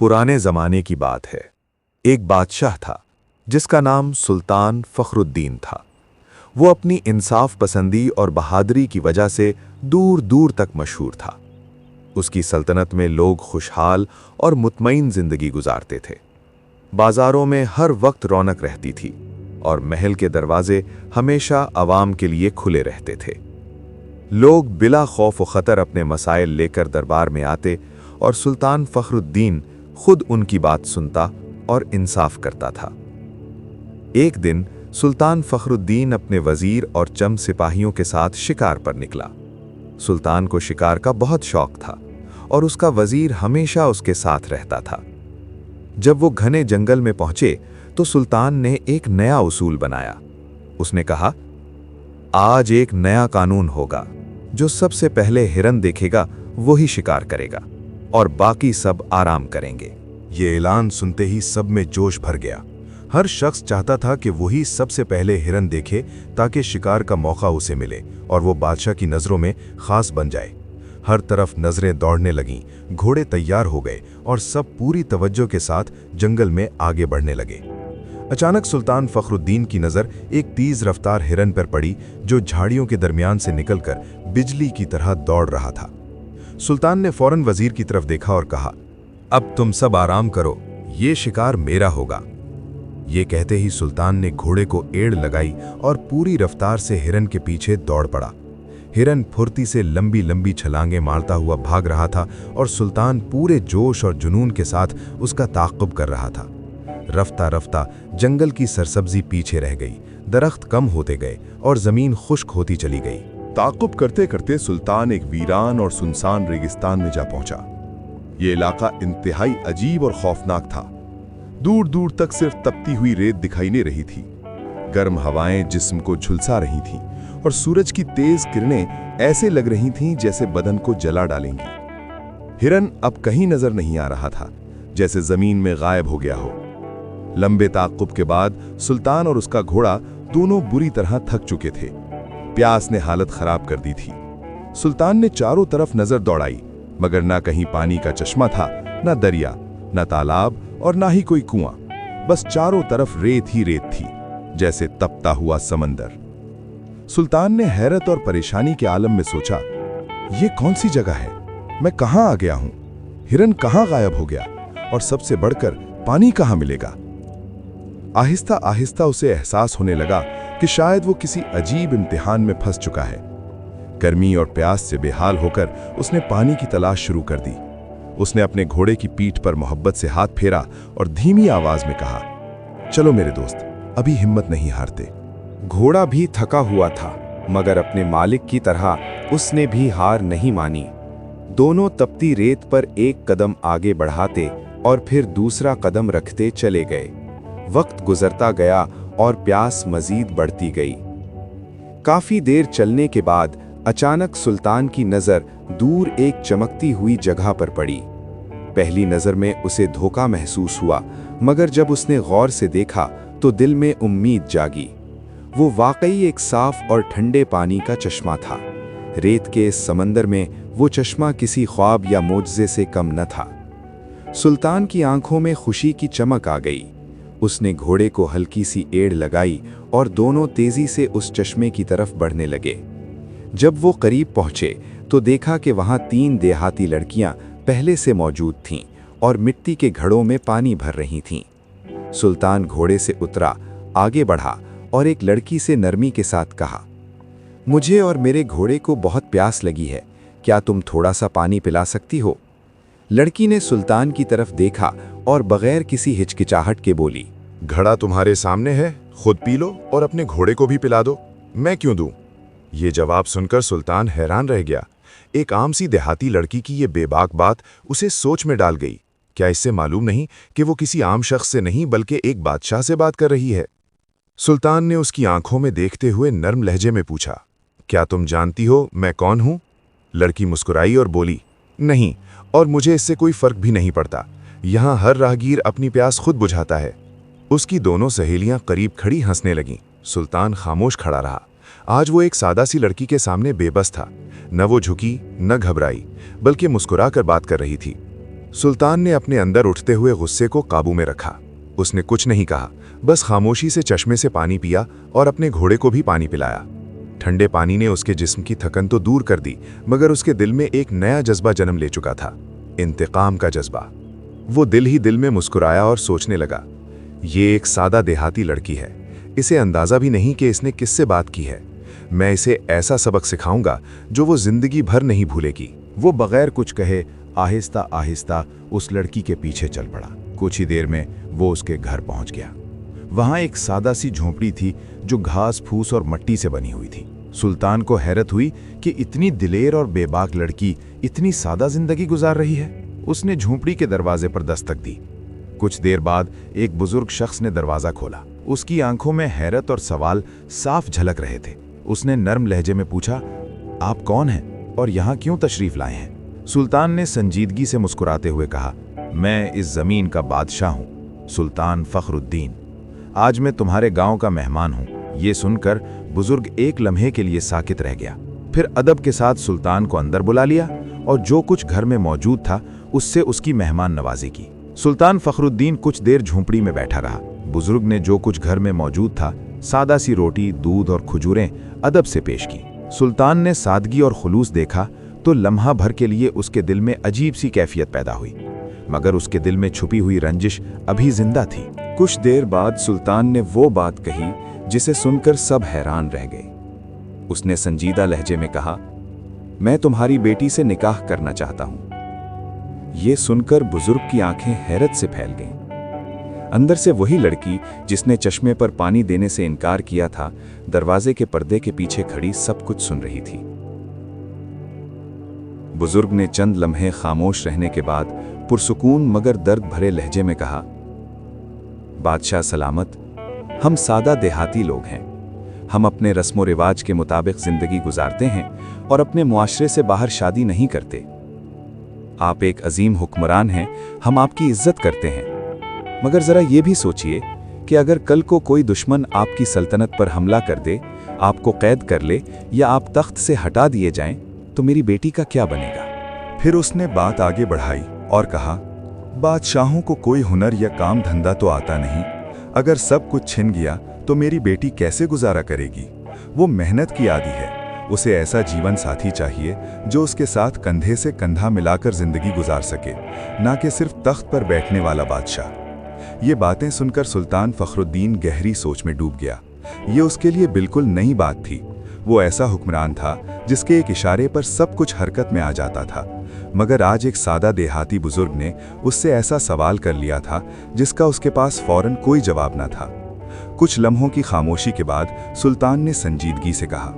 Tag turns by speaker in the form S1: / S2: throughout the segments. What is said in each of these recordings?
S1: पुराने ज़माने की बात है। एक बादशाह था जिसका नाम सुल्तान फखरुद्दीन था। वो अपनी इंसाफ पसंदी और बहादुरी की वजह से दूर दूर तक मशहूर था। उसकी सल्तनत में लोग खुशहाल और मुतमईन जिंदगी गुजारते थे। बाजारों में हर वक्त रौनक रहती थी और महल के दरवाजे हमेशा आवाम के लिए खुले रहते थे। लोग बिला खौफ व खतर अपने मसाइल लेकर दरबार में आते और सुल्तान फखरुद्दीन खुद उनकी बात सुनता और इंसाफ करता था। एक दिन सुल्तान फखरुद्दीन अपने वजीर और चंद सिपाहियों के साथ शिकार पर निकला। सुल्तान को शिकार का बहुत शौक था और उसका वजीर हमेशा उसके साथ रहता था। जब वो घने जंगल में पहुंचे तो सुल्तान ने एक नया उसूल बनाया। उसने कहा, आज एक नया कानून होगा। जो सबसे पहले हिरन देखेगा वही शिकार करेगा और बाकी सब आराम करेंगे।
S2: ये ऐलान सुनते ही सब में जोश भर गया। हर शख्स चाहता था कि वही सबसे पहले हिरन देखे ताकि शिकार का मौका उसे मिले और वो बादशाह की नज़रों में खास बन जाए। हर तरफ नज़रें दौड़ने लगीं, घोड़े तैयार हो गए और सब पूरी तवज्जो के साथ जंगल में आगे बढ़ने लगे। अचानक सुल्तान फखरुद्दीन की नज़र एक तेज रफ्तार हिरन पर पड़ी जो झाड़ियों के दरमियान से निकलकर बिजली की तरह दौड़ रहा था। सुल्तान ने फौरन वजीर की तरफ देखा और कहा, अब तुम सब आराम करो, ये शिकार मेरा होगा। ये कहते ही सुल्तान ने घोड़े को एड़ लगाई और पूरी रफ्तार से हिरन के पीछे दौड़ पड़ा। हिरन फुर्ती से लंबी लंबी छलांगे मारता हुआ भाग रहा था और सुल्तान पूरे जोश और जुनून के साथ उसका ताक़ुब कर रहा था। रफ्ता रफ्ता जंगल की सरसब्जी पीछे रह गई, दरख्त कम होते गए और जमीन खुश्क होती चली गई।
S3: ताक़ुब करते करते सुल्तान एक वीरान और सुनसान रेगिस्तान में जा पहुंचा। ये इलाका इंतहाई अजीब और खौफनाक था। दूर दूर तक सिर्फ तपती हुई रेत दिखाई नहीं रही थी। गर्म हवाएं जिस्म को झुलसा रही थीं और सूरज की तेज किरणें ऐसे लग रही थीं जैसे बदन को जला डालेंगी। हिरन अब कहीं नजर नहीं आ रहा था, जैसे जमीन में गायब हो गया हो। लंबे ताक़ुब के बाद सुल्तान और उसका घोड़ा दोनों बुरी तरह थक चुके थे। प्यास ने हालत खराब कर दी थी। सुल्तान ने चारों तरफ नजर दौड़ाई, मगर ना कहीं पानी का चश्मा था, ना दरिया, ना तालाब और ना ही कोई कुआं। बस चारों तरफ रेत ही रेत थी, जैसे तपता हुआ समंदर। सुल्तान ने हैरत और परेशानी के आलम में सोचा, ये कौन सी जगह है? मैं कहां आ गया हूं? हिरन कहां गायब हो गया? और सबसे बढ़कर पानी कहां मिलेगा? आहिस्ता आहिस्ता उसे एहसास होने लगा कि शायद वो किसी अजीब इम्तिहान में फंस चुका है। गर्मी और प्यास से बेहाल होकर उसने पानी की तलाश शुरू कर दी। उसने अपने घोड़े की पीठ पर मोहब्बत से हाथ फेरा और धीमी आवाज में कहा, चलो मेरे दोस्त, अभी हिम्मत नहीं हारते।
S4: घोड़ा भी थका हुआ था, मगर अपने मालिक की तरह उसने भी हार नहीं मानी। दोनों तपती रेत पर एक कदम आगे बढ़ाते और फिर दूसरा कदम रखते चले गए। वक्त गुजरता गया और प्यास मजीद बढ़ती गई। काफी देर चलने के बाद अचानक सुल्तान की नजर दूर एक चमकती हुई जगह पर पड़ी। पहली नजर में उसे धोखा महसूस हुआ, मगर जब उसने गौर से देखा तो दिल में उम्मीद जागी। वो वाकई एक साफ और ठंडे पानी का चश्मा था। रेत के इस समंदर में वो चश्मा किसी ख्वाब या मोजज़े से कम न था। सुल्तान की आंखों में खुशी की चमक आ गई। उसने घोड़े को हल्की सी एड़ लगाई और दोनों तेजी से उस चश्मे की तरफ बढ़ने लगे। जब वो करीब पहुंचे तो देखा कि वहां 3 देहाती लड़कियां पहले से मौजूद थीं और मिट्टी के घड़ों में पानी भर रही थीं। सुल्तान घोड़े से उतरा, आगे बढ़ा और एक लड़की से नरमी के साथ कहा, मुझे और मेरे घोड़े को बहुत प्यास लगी है, क्या तुम थोड़ा सा पानी पिला सकती हो? लड़की ने सुल्तान की तरफ देखा और बगैर किसी हिचकिचाहट के बोली,
S2: घड़ा तुम्हारे सामने है, खुद पी लो और अपने घोड़े को भी पिला दो, मैं क्यों दूं? ये जवाब सुनकर सुल्तान हैरान रह गया। एक आम सी देहाती लड़की की ये बेबाक बात उसे सोच में डाल गई। क्या इससे मालूम नहीं कि वो किसी आम शख्स से नहीं बल्कि एक बादशाह से बात कर रही है? सुल्तान ने उसकी आंखों में देखते हुए नर्म लहजे में पूछा, क्या तुम जानती हो मैं कौन हूं? लड़की मुस्कुराई और बोली, नहीं, और मुझे इससे कोई फर्क भी नहीं पड़ता। यहाँ हर राहगीर अपनी प्यास खुद बुझाता है। उसकी दोनों सहेलियां करीब खड़ी हंसने लगीं। सुल्तान खामोश खड़ा रहा। आज वो एक सादा सी लड़की के सामने बेबस था। न वो झुकी न घबराई, बल्कि मुस्कुरा कर बात कर रही थी। सुल्तान ने अपने अंदर उठते हुए गुस्से को काबू में रखा। उसने कुछ नहीं कहा, बस खामोशी से चश्मे से पानी पिया और अपने घोड़े को भी पानी पिलाया। ठंडे पानी ने उसके जिस्म की थकन तो दूर कर दी, मगर उसके दिल में एक नया जज्बा जन्म ले चुका था, इंतकाम का जज्बा। वो दिल ही दिल में मुस्कुराया और सोचने लगा, ये एक सादा देहाती लड़की है, इसे अंदाजा भी नहीं कि इसने किससे बात की है। मैं इसे ऐसा सबक सिखाऊंगा जो वो जिंदगी भर नहीं भूलेगी।
S4: वो बगैर कुछ कहे आहिस्ता आहिस्ता उस लड़की के पीछे चल पड़ा। कुछ ही देर में वो उसके घर पहुंच गया। वहां एक सादा सी झोंपड़ी थी जो घास फूस और मट्टी से बनी हुई थी। सुल्तान को हैरत हुई कि इतनी दिलेर और बेबाक लड़की इतनी सादा जिंदगी गुजार रही है। उसने झोंपड़ी के दरवाजे पर दस्तक दी। कुछ देर बाद एक बुजुर्ग शख्स ने दरवाजा खोला। उसकी आंखों में हैरत और सवाल साफ झलक रहे थे। उसने नर्म लहजे में पूछा, आप कौन हैं और यहाँ क्यों तशरीफ लाए हैं? सुल्तान ने संजीदगी से मुस्कुराते हुए कहा, मैं इस जमीन का बादशाह हूँ, सुल्तान फखरुद्दीन। आज मैं तुम्हारे गांव का मेहमान हूँ। ये सुनकर बुजुर्ग एक लम्हे के लिए साकित रह गया। फिर अदब के साथ सुल्तान को अंदर बुला लिया और जो कुछ घर में मौजूद था उससे उसकी मेहमान नवाजी की। सुल्तान फखरुद्दीन कुछ देर झोंपड़ी में बैठा रहा। बुजुर्ग ने जो कुछ घर में मौजूद था, सादा सी रोटी, दूध और खजूरें अदब से पेश की। सुल्तान ने सादगी और खुलूस देखा तो लम्हा भर के लिए उसके दिल में अजीब सी कैफियत पैदा हुई, मगर उसके दिल में छुपी हुई रंजिश अभी जिंदा थी। कुछ देर बाद सुल्तान ने वो बात कही जिसे सुनकर सब हैरान रह गए। उसने संजीदा लहजे में कहा, मैं तुम्हारी बेटी से निकाह करना चाहता हूं। ये सुनकर बुजुर्ग की आंखें हैरत से फैल गईं। अंदर से वही लड़की जिसने चश्मे पर पानी देने से इनकार किया था, दरवाजे के पर्दे के पीछे खड़ी सब कुछ सुन रही थी। बुजुर्ग ने चंद लम्हे खामोश रहने के बाद पुरसुकून मगर दर्द भरे लहजे में कहा, बादशाह सलामत, हम सादा देहाती लोग हैं। हम अपने रस्मो रिवाज के मुताबिक जिंदगी गुजारते हैं और अपने मुआशरे से बाहर शादी नहीं करते। आप एक अजीम हुक्मरान हैं, हम आपकी इज्जत करते हैं, मगर जरा ये भी सोचिए कि अगर कल को कोई दुश्मन आपकी सल्तनत पर हमला कर दे, आपको कैद कर ले या आप तख्त से हटा दिए जाएं, तो मेरी बेटी का क्या बनेगा?
S2: फिर उसने बात आगे बढ़ाई और कहा, बादशाहों को कोई हुनर या काम धंधा तो आता नहीं। अगर सब कुछ छिन गया तो मेरी बेटी कैसे गुजारा करेगी? वो मेहनत की आदी है। उसे ऐसा जीवन साथी चाहिए जो उसके साथ कंधे से कंधा मिलाकर जिंदगी गुजार सके, ना कि सिर्फ तख्त पर बैठने वाला बादशाह। ये बातें सुनकर सुल्तान फखरुद्दीन गहरी सोच में डूब गया। ये उसके लिए बिल्कुल नई बात थी। वो ऐसा हुक्मरान था जिसके एक इशारे पर सब कुछ हरकत में आ जाता था, मगर आज एक सादा देहाती बुजुर्ग ने उससे ऐसा सवाल कर लिया था जिसका उसके पास फौरन कोई जवाब न था। कुछ लम्हों की खामोशी के बाद सुल्तान ने संजीदगी से कहा,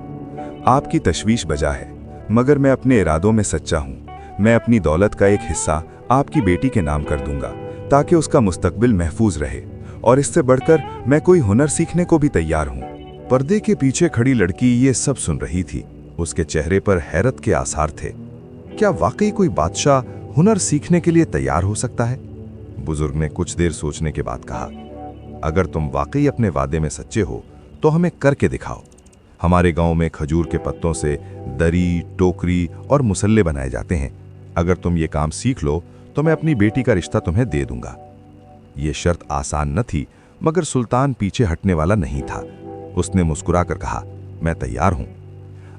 S2: आपकी तशवीश बजा है, मगर मैं अपने इरादों में सच्चा हूँ। मैं अपनी दौलत का एक हिस्सा आपकी बेटी के नाम कर दूंगा ताकि उसका मुस्तकबिल महफूज रहे, और इससे बढ़कर मैं कोई हुनर सीखने को भी तैयार हूँ। पर्दे के पीछे खड़ी लड़की ये सब सुन रही थी। उसके चेहरे पर हैरत के आसार थे। क्या वाकई कोई बादशाह हुनर सीखने के लिए तैयार हो सकता है? बुजुर्ग ने कुछ देर सोचने के बाद कहा, अगर तुम वाकई अपने वादे में सच्चे हो तो हमें करके दिखाओ। हमारे गांव में खजूर के पत्तों से दरी, टोकरी और मुसल्ले बनाए जाते हैं। अगर तुम ये काम सीख लो तो मैं अपनी बेटी का रिश्ता तुम्हें दे दूंगा। ये शर्त आसान न थी, मगर सुल्तान पीछे हटने वाला नहीं था। उसने मुस्कुराकर कहा, मैं तैयार हूं।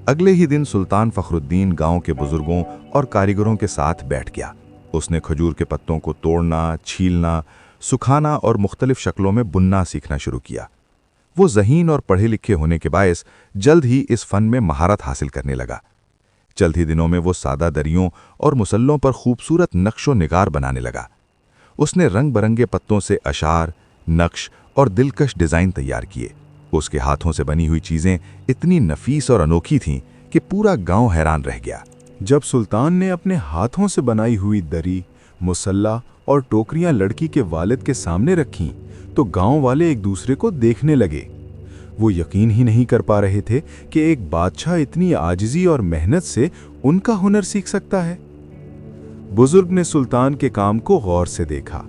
S2: अगले ही दिन सुल्तान फखरुद्दीन गांव के बुजुर्गों और कारीगरों के साथ बैठ गया। उसने खजूर के पत्तों को तोड़ना, छीलना, सुखाना और मुख्तलिफ शक्लों में बुनना सीखना शुरू किया। वो ज़हीन और पढ़े लिखे होने के बायस जल्द ही इस फन में महारत हासिल करने लगा। चंद ही दिनों में वो सादा दरियों और मुसल्लों पर खूबसूरत नक्शो निगार बनाने लगा। उसने रंग बरंगे पत्तों से अशार, नक्श और दिलकश डिज़ाइन तैयार किए। उसके हाथों से बनी हुई चीज़ें इतनी नफीस और अनोखी थीं कि पूरा गांव हैरान रह गया।
S4: जब सुल्तान ने अपने हाथों से बनाई हुई दरी, मुसल्ला और टोकरियां लड़की के वालिद के सामने रखीं, तो गांव वाले एक दूसरे को देखने लगे। वो यकीन ही नहीं कर पा रहे थे कि एक बादशाह इतनी आजिज़ी और मेहनत से उनका हुनर सीख सकता है। बुजुर्ग ने सुल्तान के काम को गौर से देखा,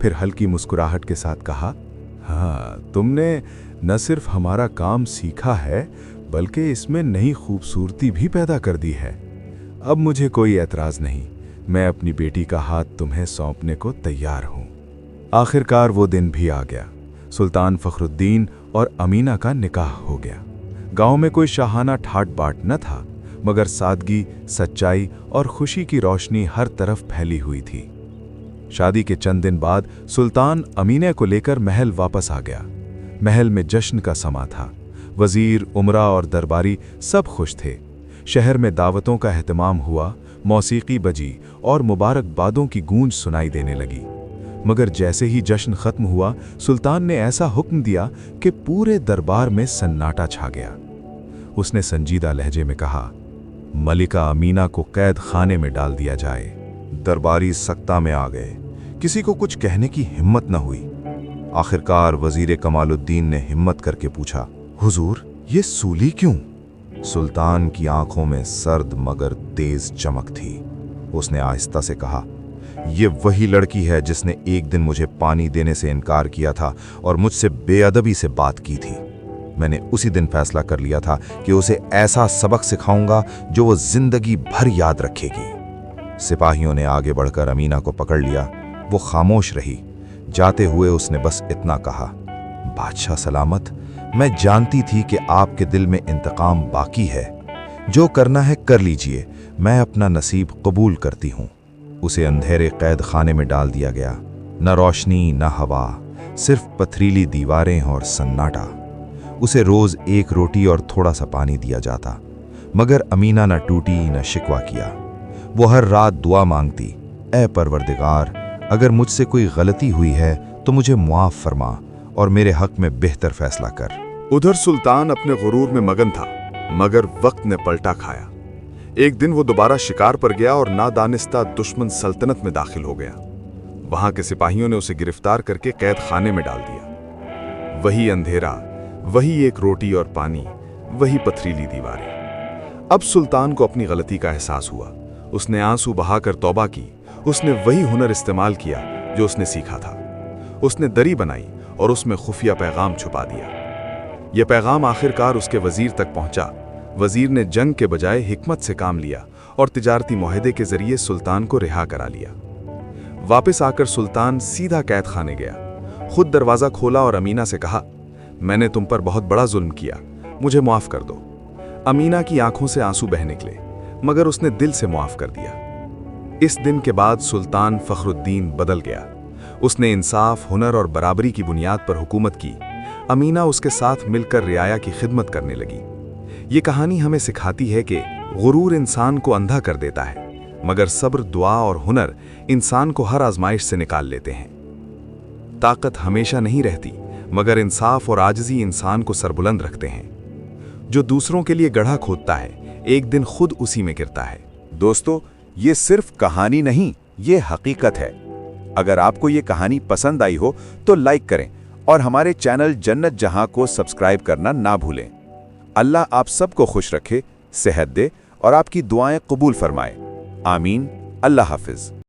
S4: फिर हल्की मुस्कुराहट के साथ कहा, हाँ, तुमने न सिर्फ हमारा काम सीखा है बल्कि इसमें नई खूबसूरती भी पैदा कर दी है। अब मुझे कोई एतराज़ नहीं।
S2: मैं अपनी बेटी का हाथ तुम्हें सौंपने को तैयार हूँ। आखिरकार वो दिन भी आ गया। सुल्तान फखरुद्दीन और अमीना का निकाह हो गया। गांव में कोई शाहाना ठाट बाट न था, मगर सादगी, सच्चाई और खुशी की रोशनी हर तरफ फैली हुई थी। शादी के चंद दिन बाद सुल्तान अमीना को लेकर महल वापस आ गया। महल में जश्न का समा था। वजीर, उमरा और दरबारी सब खुश थे। शहर में दावतों का एहतमाम हुआ, मौसीकी बजी और मुबारकबादों की गूंज सुनाई देने लगी। मगर जैसे ही जश्न खत्म हुआ, सुल्तान ने ऐसा हुक्म दिया कि पूरे दरबार में सन्नाटा छा गया। उसने संजीदा लहजे में कहा, मलिका अमीना को कैद खाने में डाल दिया जाए।
S3: दरबारी सख्ता में आ गए। किसी को कुछ कहने की हिम्मत न हुई। आखिरकार वजीर कमालुद्दीन ने हिम्मत करके पूछा, हुजूर, ये सूली क्यों? सुल्तान की आंखों में सर्द मगर तेज चमक थी। उसने आहिस्ता से कहा, ये वही लड़की है जिसने एक दिन मुझे पानी देने से इनकार किया था और मुझसे बेअदबी से बात की थी। मैंने उसी दिन फैसला कर लिया था कि उसे ऐसा सबक सिखाऊंगा जो वो जिंदगी भर याद रखेगी। सिपाहियों ने आगे बढ़कर अमीना को पकड़ लिया। वो खामोश रही। जाते हुए उसने बस इतना कहा, बादशाह सलामत, मैं जानती थी कि आपके दिल में इंतकाम बाकी है। जो करना है कर लीजिए, मैं अपना नसीब कबूल करती हूँ। उसे अंधेरे कैद खाने में डाल दिया गया। न रोशनी न हवा, सिर्फ पथरीली दीवारें और सन्नाटा। उसे रोज एक रोटी और थोड़ा सा पानी दिया जाता, मगर अमीना न टूटी न शिकवा किया। वो हर रात दुआ मांगती, ऐ परवरदिगार, अगर मुझसे कोई गलती हुई है तो मुझे मुआफ फरमा और मेरे हक में बेहतर फैसला कर।
S1: उधर सुल्तान अपने गुरूर में मगन था, मगर वक्त ने पलटा खाया। एक दिन वो दोबारा शिकार पर गया और नादानिस्ता दुश्मन सल्तनत में दाखिल हो गया। वहां के सिपाहियों ने उसे गिरफ्तार करके कैद खाने में डाल दिया। वही अंधेरा, वही एक रोटी और पानी, वही पथरीली दीवारें। अब सुल्तान को अपनी गलती का एहसास हुआ। उसने आंसू बहाकर तौबा की। उसने वही हुनर इस्तेमाल किया जो उसने सीखा था। उसने दरी बनाई और उसमें खुफिया पैगाम छुपा दिया। यह पैगाम आखिरकार उसके वजीर तक पहुंचा। वजीर ने जंग के बजाय हिकमत से काम लिया और तिजारती मुआहदे के जरिए सुल्तान को रिहा करा लिया। वापस आकर सुल्तान सीधा कैद खाने गया। खुद दरवाजा खोला और अमीना से कहा, मैंने तुम पर बहुत बड़ा जुल्म किया, मुझे माफ कर दो। अमीना की आंखों से आंसू बह निकले, मगर उसने दिल से माफ कर दिया। इस दिन के बाद सुल्तान फखरुद्दीन बदल गया। उसने इंसाफ, हुनर और बराबरी की बुनियाद पर हुकूमत की। अमीना उसके साथ मिलकर रियाया की खिदमत करने लगी। ये कहानी हमें सिखाती है कि गुरूर इंसान को अंधा कर देता है, मगर सब्र, दुआ और हुनर इंसान को हर आजमाइश से निकाल लेते हैं। ताकत हमेशा नहीं रहती, मगर इंसाफ और आजिज़ी इंसान को सरबुलंद रखते हैं। जो दूसरों के लिए गड्ढा खोदता है, एक दिन खुद उसी में गिरता है।
S4: दोस्तों, ये सिर्फ कहानी नहीं, ये हकीकत है। अगर आपको ये कहानी पसंद आई हो तो लाइक करें और हमारे चैनल जन्नत जहां को सब्सक्राइब करना ना भूलें। अल्लाह आप सबको खुश रखे, सेहत दे और आपकी दुआएं कबूल फरमाए। आमीन। अल्लाह हाफिज।